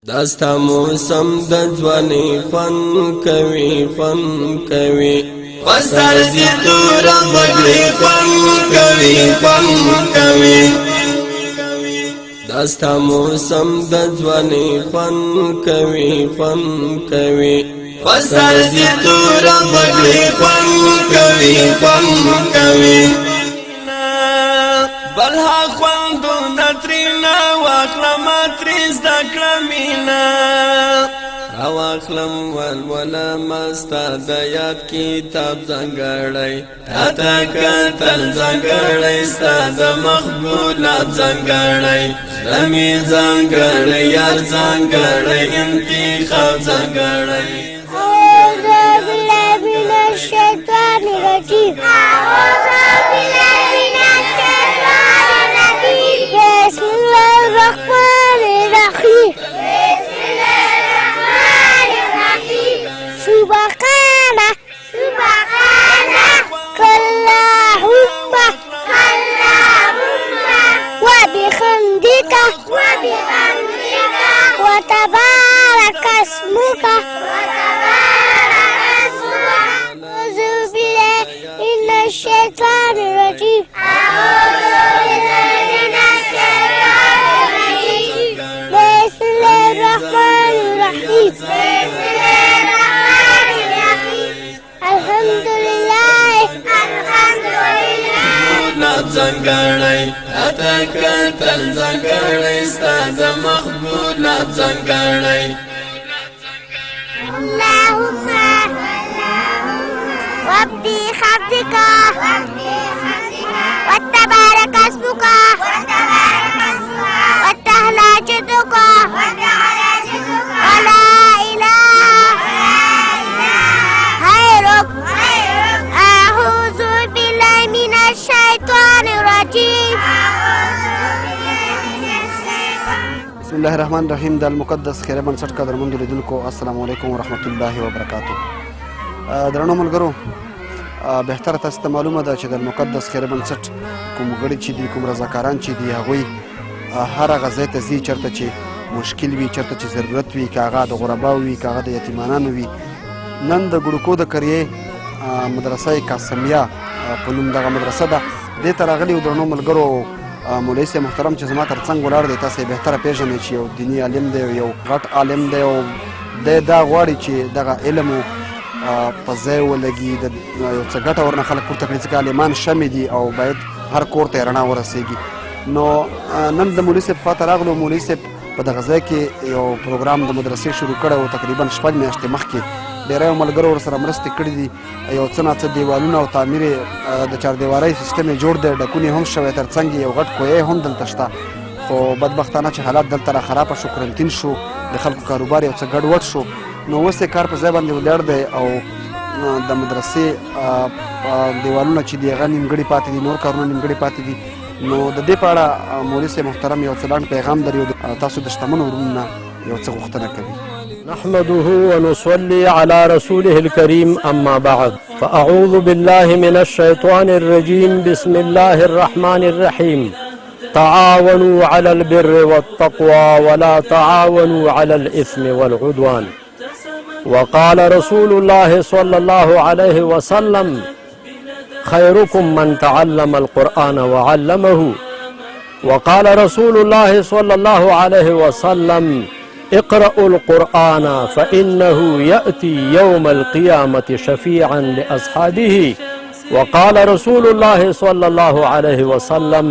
داستا موسم د ځواني فن کوي وسر دي تور بغلي فن کوي داستا موسم د ځواني فن کوي وسر دي تور بغلي فن کوي بلها خوندو نترینا واخلم تریز دکلمینا راواخلم والولا مستا دیاد کتاب زنگڑی تاتا کتل زنگڑی ستاد مخبولات زنگڑی رمی زنگڑی یار زنگڑی انتخاب زنگڑی أعوذ بالله من الشيطان الرجيم بسم الله الرحمن الرحيم سبحانك اللهم وبحمدك وتبارك اسمك أعوذ بالله من الشيطان الرجيم بسم الله الرحمن الرحيم الحمد لله زنگڑی تاتا کتل زنگڑی ستاد مخبولات زنگڑی اللهم وبحمدك وتبارك اسمك وتعالى جدك ولا إله غيرك أعوذ بالله من الشيطان الرجيم بسم الله الرحمن الرحیم د المقدس خیره بنسټ قدرمنو لیدونکو السلام علیکم ورحمت الله وبرکاتو. درنو ملګرو، بهتره تاسو ته معلومه ده چې د المقدس خیره بنسټ کوم غړي چې دي، کوم رضاکاران چې دي، هغوی هر هغه ځای ته ځي چېرته چې مشکل وي، چېرته چې ضرورت وي، که هغه د غرباو وي، که هغه د یتیمانانو وي. نن د ګړوکو د کریې مدرسه قاسمیه په نوم دغه مدرسه ده، دې ته راغلي وو درنو ملګرو. مولوي صاحب محترم چې زما تر څنګ ولاړ دی، تاسو یې بهتره پیژنئ چې یو دیني عالم دی، یو غټ عالم دی، او دی دا غواړي چې دغه علم په ځای ولګي، یو څه ګټه ورنه خلک پورته کړي، ځکه عالمان شمې دي او باید هر کور ته یې رڼا ورسېږي. نو نن د مولوي صاحب خواته راغلو. مولوي صاحب په دغه ځای کې یو پروګرام د مدرسې شروع کړی و، تقریبا 6 میاشتې مخکې. ډېری ملګرو ورسره مرستې کړي دي، یو څه ناڅه دیوالونه او تعمیر د چاردیوارۍ سیستم یې جوړ دی، ډکون یې هم شوی، تر څنګ یو غټ کویه هم دلته شته. خو بدبختانه چې حالات دلته را خرابه شو، کرنتین شو، د خلکو کاروبار یو څه ګډوډ شو. نو اوس یې کار په ځای باندې ولاړ دی او د مدرسې دیوالونه چې دي هغه نیمګړي پاتې دي، نور کارونه نیمګړي پاتې دي. نو د دې په اړه مولوي صاحب محترم یو څه لنډ پیغام لري، تاسو د شتمنو وروڼو نه یو څه غوښتنه کوي. نحمده ونصلي على رسوله الكريم أما بعد فأعوذ بالله من الشيطان الرجيم بسم الله الرحمن الرحيم تعاونوا على البر والتقوى ولا تعاونوا على الإثم والعدوان وقال رسول الله صلى الله عليه وسلم خيركم من تعلم القرآن وعلمه وقال رسول الله صلى الله عليه وسلم اقرأوا القرآن فإنه يأتي يوم القيامة شفيعا لأصحابه وقال رسول الله صلى الله عليه وسلم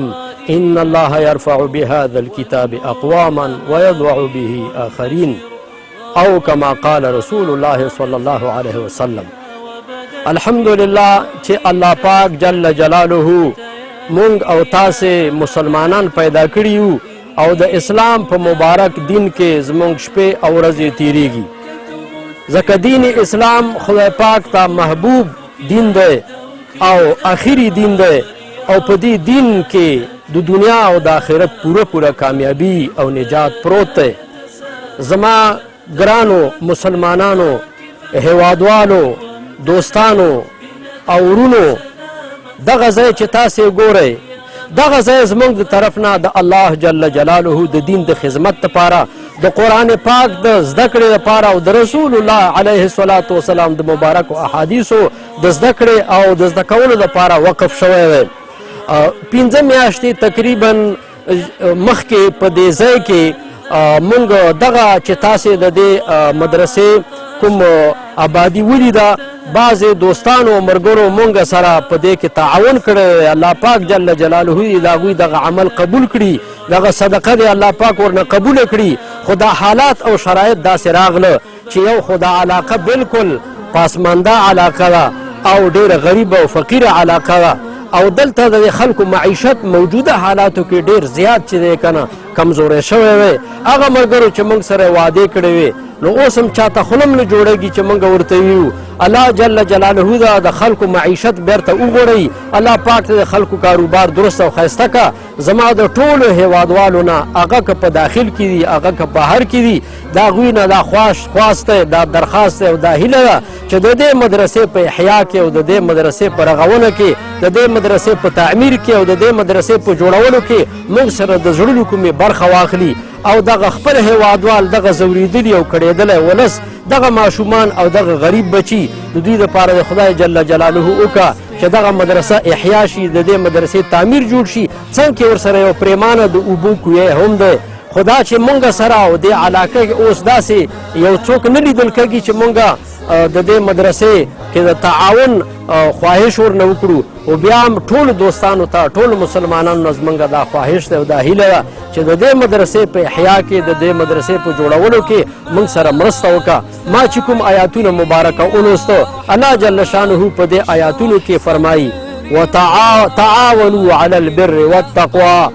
إن الله يرفع بهذا الكتاب أقواما ويضع به آخرين أو كما قال رسول الله صلى الله عليه وسلم. الحمد لله چې الله پاک جل جلاله مونږ او تاسې مسلمانان پیدا کړي او د اسلام په مبارک دین کې زمونږ شپې او ورځې تیریږي، ځکه دین اسلام خدای پاک ته محبوب دین دی او آخري دین دی، او په دې دین کې د دنیا او د آخرت پوره کامیابی او نجات پروت دی. زما ګرانو مسلمانانو، هیوادوالو، دوستانو او ورونو، دغه ځای چې تاسې ګورئ دغه ځای زموږ د طرف نه د الله جل جلاله د دین د خدمت لپاره د قرآن پاک د زده کړې لپاره او د رسول الله علیه الصلاة والسلام د مبارکو احادیثو د زده کړې او د زده کولو لپاره وقف شوی دی 15 میاشتې تقریبا مخکې په دې ځای کې مونږ دغه چې تاسې د دې مدرسې کوم آبادي ولیده بعضې دوستانو او ملګرو مونږ سره په دې کې تعاون کړی الله پاک جل جلاله یې د هغوی دغه عمل قبول کړي دغه صدقه دی الله پاک ورنه قبوله کړي خو دا حالات او شرایط داسې راغله چې یو خو دا علاقه بالکل پاسمانده علاقه ده او ډېره غریبه او فقیره علاقه ده او دلته د خلکو معیشت موجوده حالاتو کې ډېر زیات چې دی که نه کمزوری شوی وی هغه ملګرو چې موږ سره وعدې کړې وې نو اوس هم چاته خوله هم نه جوړېږي چې موږ ورته ویو الله جل جلاله دا د خلکو معیشت بیرته وغوړوي الله پاک د خلکو کاروبار درست او ښایسته که زما د ټولو هیوادوالو نه هغه که په داخل کې دي هغه که بهر کې دي د هغوی نه دا خواست دی دا درخواست دی او دا هیله ده چې د دې مدرسې په احیا کې او د دې مدرسې په رغونه کې د دې مدرسې په تعمیر کې او د دې مدرسې په جوړولو کې موږ سره د زړونو کومې برخه واخلي او دغه خپل هیوادوال دغه ځورېدلي او کړېدلی ولس دغه ماشومان او دغه غریب بچي د دوی دپاره د خدای جل جلاله وکړه چې دغه مدرسه احیا شي د دې مدرسې تعمیر جوړ شي څنګه کې ورسره یو پریمانه د اوبو کوی هم دی خدا چې مونږ سره او دې علاقه کې اوس داسې یو څوک نه لیدل کېږي چې مونږ د دې مدرسې کې د تعاون خواهش ورنه وکړو او بیا هم ټولو دوستانو ته ټولو مسلمانانو نه زموږ دا خواهش دی او دا هیله ده چې د دې مدرسې په احیا کې د دې مدرسې په جوړولو کې موږ سره مرسته وکړه ما چې کوم آیاتونه مبارکه ولوستو الله جل شانه په دې آیاتونو کې فرمایي وتعاونوا على البر والتقوى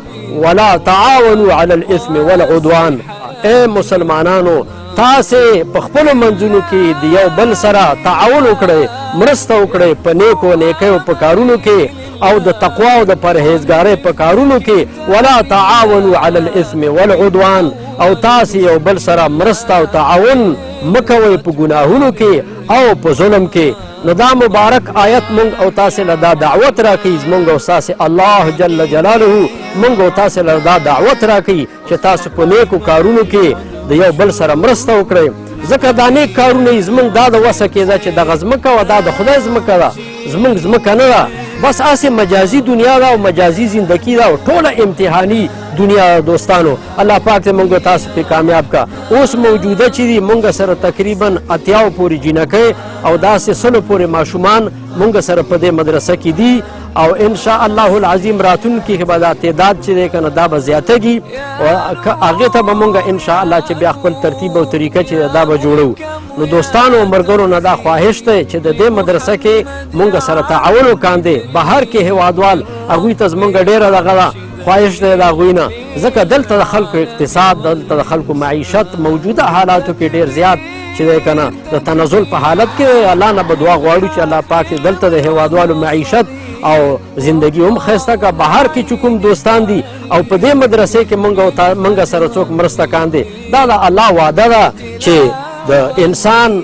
ولا تعاونوا على الاثم والعدوان اے مسلمانانو تاسې په خپلو منځونو کې د یو بل سره تعاون وکړئ مرسته وکړئ په نیکو نیکیو په کارونو کې او د تقوا او د پرهیزګارۍ په کارونو کې ولا تعاونوا على الاثم والعدوان او تاسې یو بل سره مرسته او تعاون مه کوئ په ګناهونو کې او په ظلم کې نو دا مبارک آیت مونږ او تاسې له دا دعوت راکوي زمونږ او ستاسې الله جل جلاله مونږ او تاسې له دا دعوت راکوي چې تاسو په نیکو کارونو کې د یو بل سره مرسته وکړئ ځکه دا نیک کارونه یې زمونږ دا د وسه کې ده چې دغه ځمکه وه دا د خدای ځمکه ده زمونږ ځمکه نه ده بس هسې مجازي دنیا ده او مجازي زندګي ده او ټوله امتحاني دنیا دوستانو الله پاک دې مونږ تاسو پې کامیاب کا اوس موجوده چې دي مونږ سره تقریبا 80 پورې جینکۍ او داسې 100 پورې ماشومان مونږ سره په دې مدرسه کې دي او ان شاء الله العظیم راتلونکي کې به دا تعداد چې دی که نه دا به زیاتېږي هغې ته به مونږ ان شاء الله چې بیا خپل ترتیب او طریقه چې دا به جوړو نو دوستانو او ملګرو نه دا خواهش دی چې د دې مدرسه کې مونږ سره تعاون وکاندې بهر کې هیوادوال هغوی ته زمونږ ډېره دغه ده خواهش دی د هغوی نه ځکه دلته د خلکو اقتصاد دلته د خلکو معیشت موجوده حالاتو کې ډېر زیات چې دی که نه د تنزل په حالت کې الله نه به دعا غواړو چې الله پاک دلته د هیوادوالو معیشت او زندگی هم ښایسته که بهر کې چې کوم دوستان دي او په دې مدرسې کې مونږ سره څوک مرسته کاندې دا د الله وعده ده چې د انسان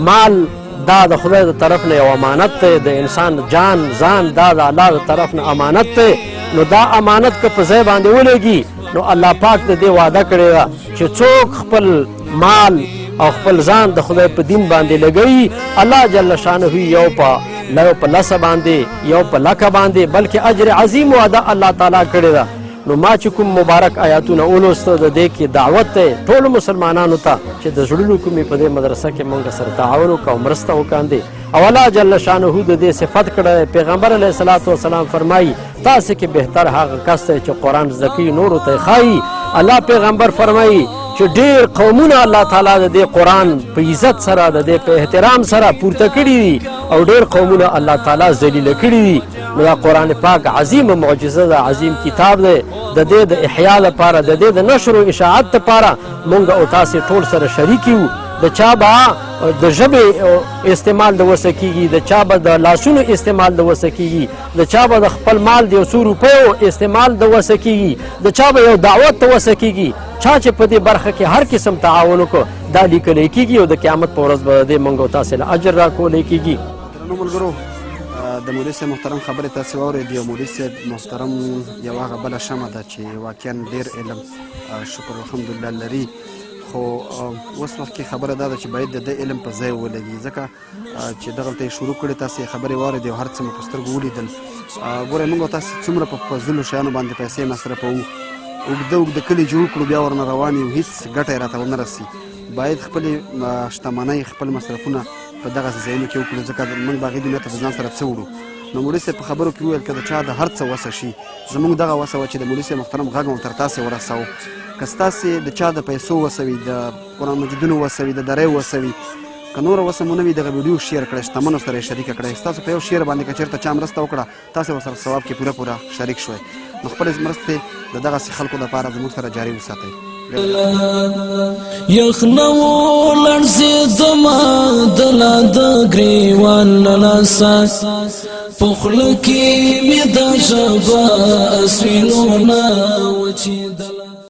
مال دا د خدای د طرف نه یو امانت دی د انسان جان ځان دا د الله د طرف نه امانت دی نو دا امانت که په ځای باندې ولګي نو الله پاک د دې وعده کړې ده چې څوک خپل مال او خپل ځان د خدای په دین باندې لګوي الله جل شانه یو په لسه باندې یو په لکه باندې بلکې اجر عظیم وعده الله تعالی کړې ده نو ما چې کوم مبارک آیاتونه ولوسته د دې کې دعوت دی ټولو مسلمانانو ته چې د زړونو کومې په دې مدرسه کې مونږ سره تعاون وکړو او مرسته وکاندې او الله جل شانه د دې صفت کړی پیغمبر علیه الصلاة والسلام فرمایي تاسې کې بهتر هغه کس دی چې قرآن زده کوي نورو ته یې ښایي الله پیغمبر فرمایي چې ډېر قومونه الله تعالی د دې قرآن په عزت سره د دې په احترام سره پورته کړي دي او ډېر قومونه الله تعالی ذلیله کړي دي نو دا قرآن پاک عظیمه معجزه ده عظیم کتاب دی د دې د احیا لپاره د دې د نشر او اشاعت لپاره مونږ او تاسې ټول سره شریک یو د چا به د ژبې استعمال د وسه کېږي د چا به د لاسونو استعمال د وسه کېږي د چا به د خپل مال د 100 روپیو استعمال د وسه کېږي د چا به یو دعوت ته وسه کېږي چا چې په دې برخه کې هر قسم تعاون وکړو دا لیکلی کېږي او د قیامت په ورځ به د دې مونږ او تاسې له اجر راکولی کېږي درنو ملګرو د مولوي صاحب محترم خبرې تاسې واورېدې او مولوي صاحب محترم یوه هغه بله شمه ده چې واقعا ډېر علم شکر الحمدلله لري، خو اوس وخت کې خبره دا ده چې باید د ده علم په ځای ولګي، ځکه چې دغلته یې شروع کړې، تاسې یې خبرې واورېدې او هر څه مو په سترګو ولیدل. ګورئ موږ او تاسې څومره په فضلو شیانو باندې پیسې مصرفوو، اوږده کلي جوړ کړو بیا ورنه روان یو، هېڅ ګټه یې راته ونه رسي. باید خپلې شتمنۍ خپل مصرفونه په دغسې ځایونو کې وکړو، ځکه موږ به هغې دنیا ته د ځان سره څه وړو. نو مولوي صاحب په خبرو کې وویل که د چا د هر څه وسه شي، زموږ دغه وسه وه چې د مولوي صاحب محترم غږ مو تر تاسې ورسوو. که ستاسې د چا د پیسو وسه وي، د قرآن مجیدونو وسه وي، د دریو وسه وي، که نوره وسه مو نه وي، دغه ویډیو شیر کړئ، شتمنو سره یې شریکه کړئ. ستاسو په یو شیر باندې که چېرته چا مرسته وکړه، تاسې ورسره ثواب کې پوره شریک شوئ. نو خپلې مرستې د دغسې خلکو لپاره زموږ سره جاري وساتئ. یخنو لړزېدمه دله د ګریوان له لاسه، په خوله کې مې د ژبه اسویلونه